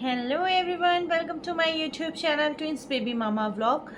Hello everyone, welcome to my YouTube channel twins baby mama vlog.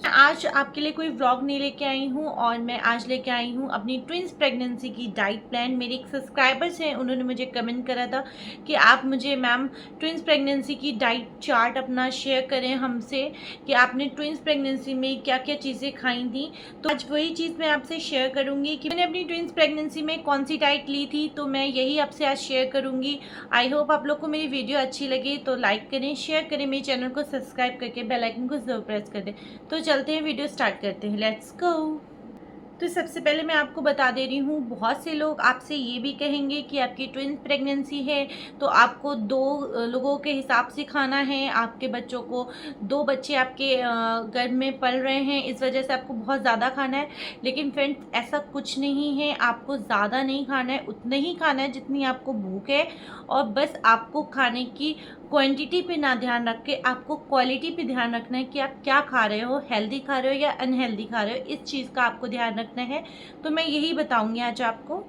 आज आपके लिए कोई व्लॉग नहीं लेके आई हूँ और मैं आज लेके आई हूँ अपनी ट्विंस प्रेगनेंसी की डाइट प्लान। मेरे एक सब्सक्राइबर्स हैं, उन्होंने मुझे कमेंट करा था कि आप मुझे मैम ट्विंस प्रेगनेंसी की डाइट चार्ट अपना शेयर करें हमसे कि आपने ट्विंस प्रेगनेंसी में क्या क्या चीज़ें खाई थी। तो आज वही चीज़ मैं आपसे शेयर करूँगी कि मैंने अपनी ट्विंस प्रेगनेंसी में कौन सी डाइट ली थी, तो मैं यही आपसे आज शेयर करूँगी। आई होप आप लोग को मेरी वीडियो अच्छी लगी तो लाइक करें, शेयर करें, मेरे चैनल को सब्सक्राइब करके बेल आइकन को जरूर प्रेस कर दें। तो चलते हैं, वीडियो स्टार्ट करते हैं, लेट्स गो। तो सबसे पहले मैं आपको बता दे रही हूँ, बहुत से लोग आपसे ये भी कहेंगे कि आपकी ट्विन प्रेगनेंसी है तो आपको 2 लोगों के हिसाब से खाना है। आपके बच्चों को 2 बच्चे आपके घर में पल रहे हैं, इस वजह से आपको बहुत ज़्यादा खाना है। लेकिन फ्रेंड्स, ऐसा कुछ नहीं है, आपको ज़्यादा नहीं खाना है, उतना ही खाना है जितनी आपको भूख है। और बस आपको खाने की क्वांटिटी पे ना ध्यान रख के आपको क्वालिटी पे ध्यान रखना है कि आप क्या खा रहे हो, हेल्दी खा रहे हो या अनहेल्दी खा रहे हो, इस चीज़ का आपको ध्यान रखना है। तो मैं यही बताऊंगी आज आपको।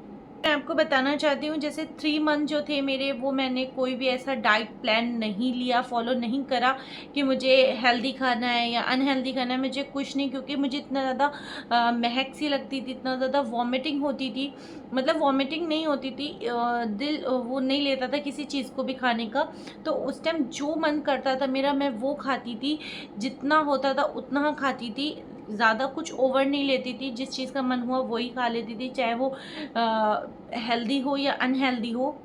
मैं आपको बताना चाहती हूँ, जैसे 3 मंथ जो थे मेरे, वो मैंने कोई भी ऐसा डाइट प्लान नहीं लिया, फॉलो नहीं करा कि मुझे हेल्दी खाना है या अनहेल्दी खाना है, मुझे कुछ नहीं। क्योंकि मुझे इतना ज़्यादा महक सी लगती थी, इतना ज़्यादा वॉमिटिंग होती थी, मतलब वॉमिटिंग नहीं होती थी, दिल वो नहीं लेता था किसी चीज़ को भी खाने का। तो उस टाइम जो मन करता था मेरा, मैं वो खाती थी, जितना होता था उतना खाती थी, ज़्यादा कुछ ओवर नहीं लेती थी। जिस चीज़ का मन हुआ वही खा लेती थी, चाहे वो हेल्दी हो या अनहेल्दी हो,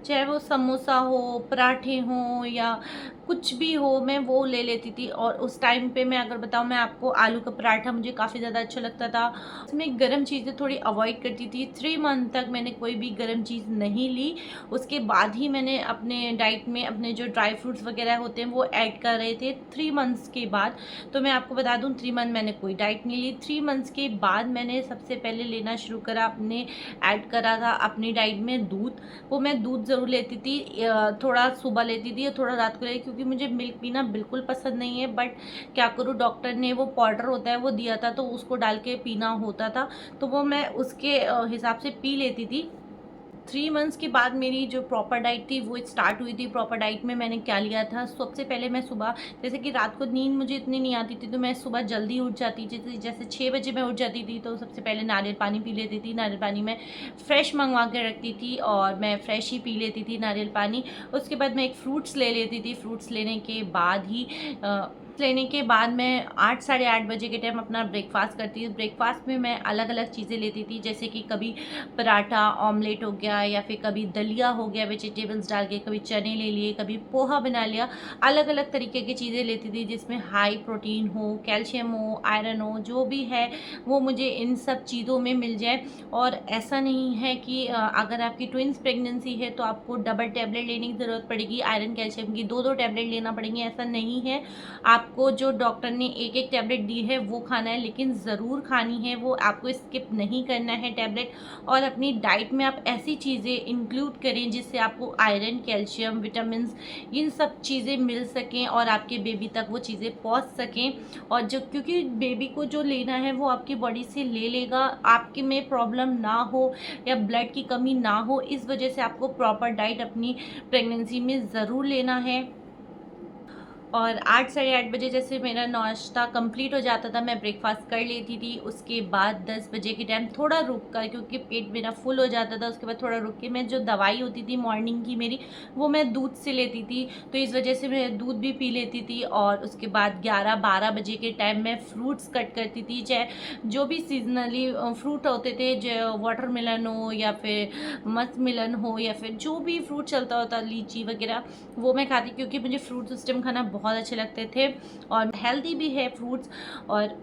चाहे वो समोसा हो, पराठे हों या कुछ भी हो, मैं वो ले लेती थी। और उस टाइम पे मैं अगर बताऊँ मैं आपको, आलू का पराठा मुझे काफ़ी ज़्यादा अच्छा लगता था। उसमें गर्म चीज़ें थोड़ी अवॉइड करती थी। 3 मंथ तक मैंने कोई भी गर्म चीज़ नहीं ली। उसके बाद ही मैंने अपने डाइट में अपने जो ड्राई फ्रूट्स वगैरह होते हैं वो ऐड कर रहे थे 3 मंथ्स के बाद। तो मैं आपको बता दूँ, 3 मंथ मैंने कोई डाइट नहीं ली। 3 मंथ्स के बाद मैंने सबसे पहले लेना शुरू करा, अपने ऐड करा था अपनी डाइट में दूध। वो मैं दूध ज़रूर लेती थी, थोड़ा सुबह लेती थी और थोड़ा रात को लेती थी, क्योंकि मुझे मिल्क पीना बिल्कुल पसंद नहीं है। बट क्या करूँ, डॉक्टर ने वो पाउडर होता है वो दिया था, तो उसको डाल के पीना होता था, तो वो मैं उसके हिसाब से पी लेती थी। 3 मंथ्स के बाद मेरी जो प्रॉपर डाइट थी वो स्टार्ट हुई थी। प्रॉपर डाइट में मैंने क्या लिया था, सबसे पहले मैं सुबह, जैसे कि रात को नींद मुझे इतनी नहीं आती थी, तो मैं सुबह जल्दी उठ जाती थी। जैसे 6 बजे मैं उठ जाती थी, तो सबसे पहले नारियल पानी पी लेती थी। नारियल पानी मैं फ्रेश मंगवा के रखती थी और मैं फ्रेश ही पी लेती थी नारियल पानी। उसके बाद मैं एक फ्रूट्स ले लेती थी। फ्रूट्स लेने के बाद मैं 8 साढ़े 8 बजे के टाइम अपना ब्रेकफास्ट करती हूँ। ब्रेकफास्ट में मैं अलग अलग चीज़ें लेती थी, जैसे कि कभी पराठा ऑमलेट हो गया, या फिर कभी दलिया हो गया वेजिटेबल्स डाल के, कभी चने ले लिए, कभी पोहा बना लिया। अलग अलग तरीके की चीज़ें लेती थी जिसमें हाई प्रोटीन हो, कैल्शियम हो, आयरन हो, जो भी है वो मुझे इन सब चीज़ों में मिल जाए। और ऐसा नहीं है कि अगर आपकी ट्विंस प्रेगनेंसी है तो आपको डबल टैबलेट लेने की ज़रूरत पड़ेगी, आयरन कैल्शियम की 2-2 टैबलेट लेना पड़ेंगे, ऐसा नहीं है। आपको जो डॉक्टर ने एक एक टैबलेट दी है वो खाना है, लेकिन ज़रूर खानी है, वो आपको स्किप नहीं करना है टैबलेट। और अपनी डाइट में आप ऐसी चीज़ें इंक्लूड करें जिससे आपको आयरन, कैल्शियम, विटामिन्स, इन सब चीज़ें मिल सकें और आपके बेबी तक वो चीज़ें पहुंच सकें। और जो, क्योंकि बेबी को जो लेना है वो आपकी बॉडी से ले लेगा, आपके में प्रॉब्लम ना हो या ब्लड की कमी ना हो, इस वजह से आपको प्रॉपर डाइट अपनी प्रेगनेंसी में ज़रूर लेना है। और 8 साढ़े 8 बजे जैसे मेरा नाश्ता कंप्लीट हो जाता था, मैं ब्रेकफास्ट कर लेती थी। उसके बाद 10 बजे के टाइम थोड़ा रुक कर, क्योंकि पेट मेरा फुल हो जाता था, उसके बाद थोड़ा रुक के मैं जो दवाई होती थी मॉर्निंग की मेरी, वो मैं दूध से लेती थी, तो इस वजह से मैं दूध भी पी लेती थी। और उसके बाद 11-12 बजे के टाइम मैं फ्रूट्स कट करती थी, चाहे जो भी सीजनली फ्रूट होते थे, जो वाटरमेलन हो या फिर मस्क मिलन हो या फिर जो भी फ्रूट चलता होता, लीची वगैरह, वो मैं खाती, क्योंकि मुझे फ्रूट्स उस टाइम खाना बहुत अच्छे लगते थे और हेल्दी भी है फ्रूट्स। और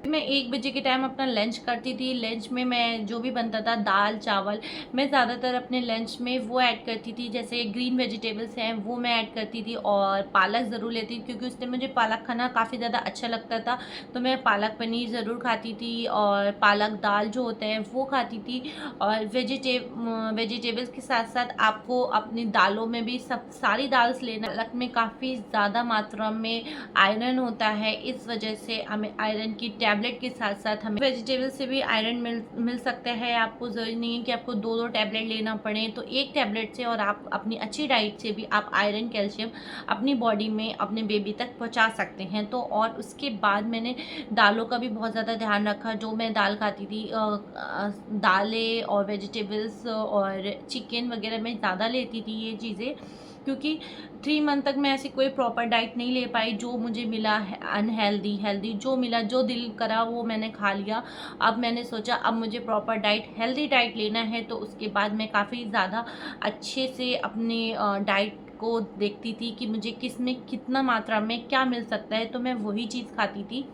मैं 1 बजे के टाइम अपना लंच करती थी। लंच में मैं जो भी बनता था, दाल चावल, मैं ज़्यादातर अपने लंच में वो ऐड करती थी, जैसे ग्रीन वेजिटेबल्स हैं वो मैं ऐड करती थी। और पालक ज़रूर लेती थी, क्योंकि उस टाइम मुझे पालक खाना काफ़ी ज़्यादा अच्छा लगता था, तो मैं पालक पनीर ज़रूर खाती थी और पालक दाल जो होते हैं वो खाती थी। और वेजिटेबल्स के साथ साथ आपको अपनी दालों में भी सब सारी दाल्स लेना। पालक में काफ़ी ज़्यादा मात्रा में आयरन होता है, इस वजह से हमें आयरन की टैबलेट टैबलेट के साथ साथ हमें वेजिटेबल से भी आयरन मिल सकता है। आपको ज़रूरी नहीं है कि आपको 2-2 टैबलेट लेना पड़े, तो एक टैबलेट से और आप अपनी अच्छी डाइट से भी आप आयरन कैल्शियम अपनी बॉडी में अपने बेबी तक पहुंचा सकते हैं। तो और उसके बाद मैंने दालों का भी बहुत ज़्यादा ध्यान रखा। जो मैं दाल खाती थी, दालें और वेजिटेबल्स और चिकन वगैरह मैं ज़्यादा लेती थी ये चीज़ें, क्योंकि 3 मंथ तक मैं ऐसी कोई प्रॉपर डाइट नहीं ले पाई। जो मुझे मिला है हेल्दी जो मिला, जो दिल करा वो मैंने खा लिया। अब मैंने सोचा अब मुझे प्रॉपर डाइट, हेल्दी डाइट लेना है, तो उसके बाद मैं काफ़ी ज़्यादा अच्छे से अपने डाइट को देखती थी कि मुझे किस में कितना मात्रा में क्या मिल सकता है, तो मैं वही चीज़ खाती थी।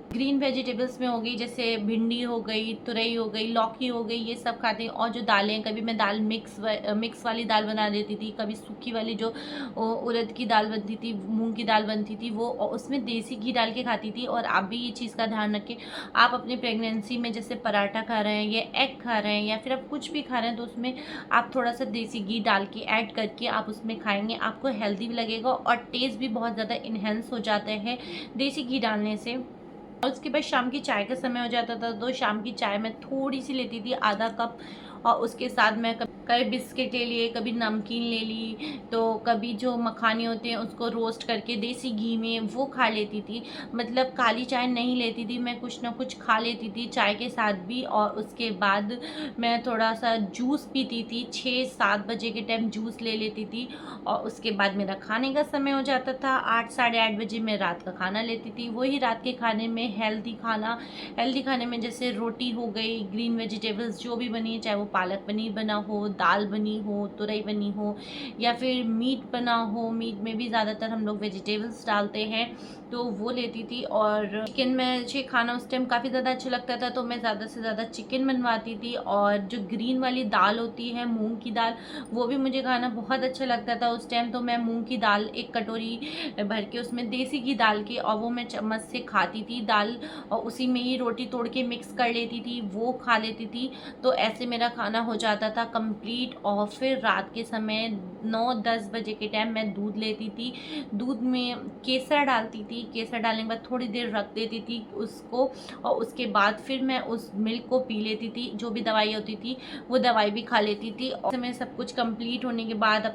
ग्रीन वेजिटेबल्स में हो गई, जैसे भिंडी हो गई, तुरई हो गई, लौकी हो गई, ये सब खाते हैं। और जो दालें, कभी मैं दाल मिक्स वाली दाल बना देती थी, कभी सूखी वाली जो उड़द की दाल बनती थी, मूंग की दाल बनती थी, वो उसमें देसी घी डाल के खाती थी। और आप भी ये चीज़ का ध्यान रखें, आप अपनी प्रेगनेंसी में जैसे पराठा खा रहे हैं या एग खा रहे हैं या फिर आप कुछ भी खा रहे हैं, तो उसमें आप थोड़ा सा देसी घी डाल के ऐड करके आप उसमें खाएंगे, आपको हेल्दी भी लगेगा और टेस्ट भी बहुत ज़्यादा इन्हेंस हो जाता है देसी घी डालने से। और उसके बाद शाम की चाय का समय हो जाता था, तो शाम की चाय मैं थोड़ी सी लेती थी, आधा कप। और उसके साथ मैं कभी बिस्किट ले लिए, कभी नमकीन ले ली, तो कभी जो मखाने होते हैं उसको रोस्ट करके देसी घी में वो खा लेती थी। मतलब काली चाय नहीं लेती थी मैं, कुछ ना कुछ खा लेती थी चाय के साथ भी। और उसके बाद मैं थोड़ा सा जूस पीती थी, 6-7 बजे के टाइम जूस ले लेती थी। और उसके बाद मेरा खाने का समय हो जाता था, 8 साढ़े 8 बजे मैं रात का खाना लेती थी। वही रात के खाने में हेल्दी खाने में जैसे रोटी हो गई, ग्रीन वेजिटेबल्स जो भी बनी, चाहे वो पालक पनीर बना हो, दाल बनी हो, तुरई बनी हो, या फिर मीट बना हो। मीट में भी ज़्यादातर हम लोग वेजिटेबल्स डालते हैं, तो वो लेती थी। और चिकन में मुझे खाना उस टाइम काफ़ी ज़्यादा अच्छा लगता था, तो मैं ज़्यादा से ज़्यादा चिकन बनवाती थी। और जो ग्रीन वाली दाल होती है, मूंग की दाल, वो भी मुझे खाना बहुत अच्छा लगता था उस टाइम। तो मैं मूंग की दाल 1 कटोरी भर के उसमें देसी घी डाल के, और वो मैं चम्मच से खाती थी दाल, और उसी में ही रोटी तोड़ के मिक्स कर लेती थी, वो खा लेती थी। तो ऐसे मेरा खाना हो जाता था कंप्लीट। और फिर रात के समय 9-10 बजे के टाइम मैं दूध लेती थी। दूध में केसर डालती थी, केसर डालने के बाद थोड़ी देर रख देती थी उसको, और उसके बाद फिर मैं उस मिल्क को पी लेती थी। जो भी दवाई होती थी वो दवाई भी खा लेती थी। और मैं सब कुछ कंप्लीट होने के बाद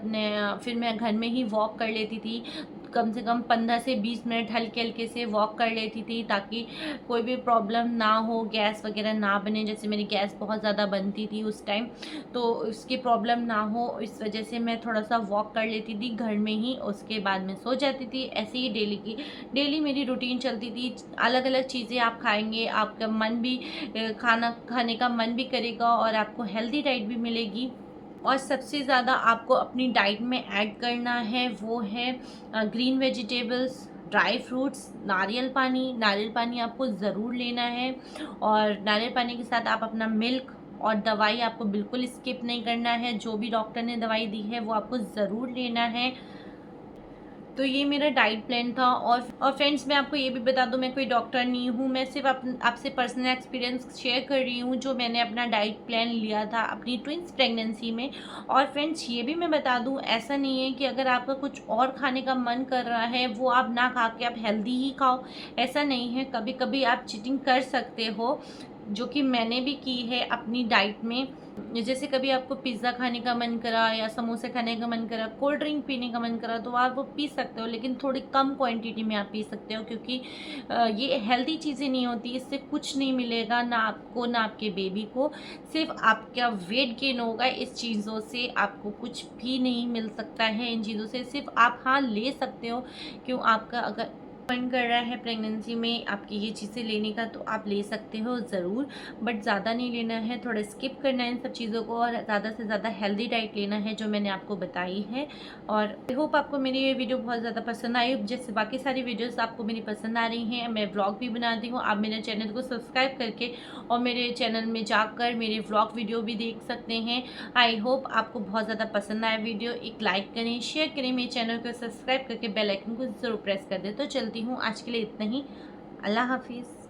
फिर मैं घर में ही वॉक कर लेती थी। कम से कम 15 से 20 मिनट हल्के हल्के से वॉक कर लेती थी, ताकि कोई भी प्रॉब्लम ना हो, गैस वगैरह ना बने। जैसे मेरी गैस बहुत ज़्यादा बनती थी उस टाइम, तो उसकी प्रॉब्लम ना हो, इस वजह से मैं थोड़ा सा वॉक कर लेती थी घर में ही। उसके बाद मैं सो जाती थी। ऐसे ही डेली मेरी रूटीन चलती थी। अलग अलग चीज़ें आप खाएंगे, आपका मन भी खाना खाने का मन भी करेगा, और आपको हेल्दी डाइट भी मिलेगी। और सबसे ज़्यादा आपको अपनी डाइट में ऐड करना है वो है ग्रीन वेजिटेबल्स, ड्राई फ्रूट्स, नारियल पानी आपको ज़रूर लेना है। और नारियल पानी के साथ आप अपना मिल्क और दवाई आपको बिल्कुल स्किप नहीं करना है। जो भी डॉक्टर ने दवाई दी है वो आपको ज़रूर लेना है। तो ये मेरा डाइट प्लान था। और फ्रेंड्स, मैं आपको ये भी बता दूं, मैं कोई डॉक्टर नहीं हूँ, मैं सिर्फ आपसे पर्सनल एक्सपीरियंस शेयर कर रही हूँ, जो मैंने अपना डाइट प्लान लिया था अपनी ट्विंस प्रेगनेंसी में। और फ्रेंड्स, ये भी मैं बता दूं, ऐसा नहीं है कि अगर आपका कुछ और खाने का मन कर रहा है वो आप ना खा के आप हेल्दी ही खाओ, ऐसा नहीं है। कभी कभी आप चीटिंग कर सकते हो, जो कि मैंने भी की है अपनी डाइट में। जैसे कभी आपको पिज़्ज़ा खाने का मन करा या समोसे खाने का मन करा, कोल्ड ड्रिंक पीने का मन करा, तो आप वो पी सकते हो, लेकिन थोड़ी कम क्वांटिटी में आप पी सकते हो, क्योंकि ये हेल्दी चीज़ें नहीं होती। इससे कुछ नहीं मिलेगा, ना आपको ना आपके बेबी को। सिर्फ आपका वेट गेन होगा इस चीज़ों से, आपको कुछ भी नहीं मिल सकता है इन चीज़ों से। सिर्फ आप हाँ ले सकते हो, क्यों आपका अगर मन कर रहा है प्रेगनेंसी में आपकी ये चीज़ें लेने का, तो आप ले सकते हो ज़रूर, बट ज़्यादा नहीं लेना है, थोड़ा स्किप करना है इन सब चीज़ों को, और ज़्यादा से ज़्यादा हेल्दी डाइट लेना है, जो मैंने आपको बताई है। और आई होप आपको मेरी ये वीडियो बहुत ज़्यादा पसंद आई। जैसे बाकी सारी वीडियोज़ आपको मेरी पसंद आ रही हैं, मैं व्लॉग भी बनाती हूँ, आप मेरे चैनल को सब्सक्राइब करके और मेरे चैनल में जाकर मेरे व्लॉग वीडियो भी देख सकते हैं। आई होप आपको बहुत ज़्यादा पसंद आया वीडियो। एक लाइक करें, शेयर करें, मेरे चैनल को सब्सक्राइब करके बेल आइकन को ज़रूर प्रेस कर दें। तो चलती हूँ, आज के लिए इतना ही। अल्लाह हाफिज़।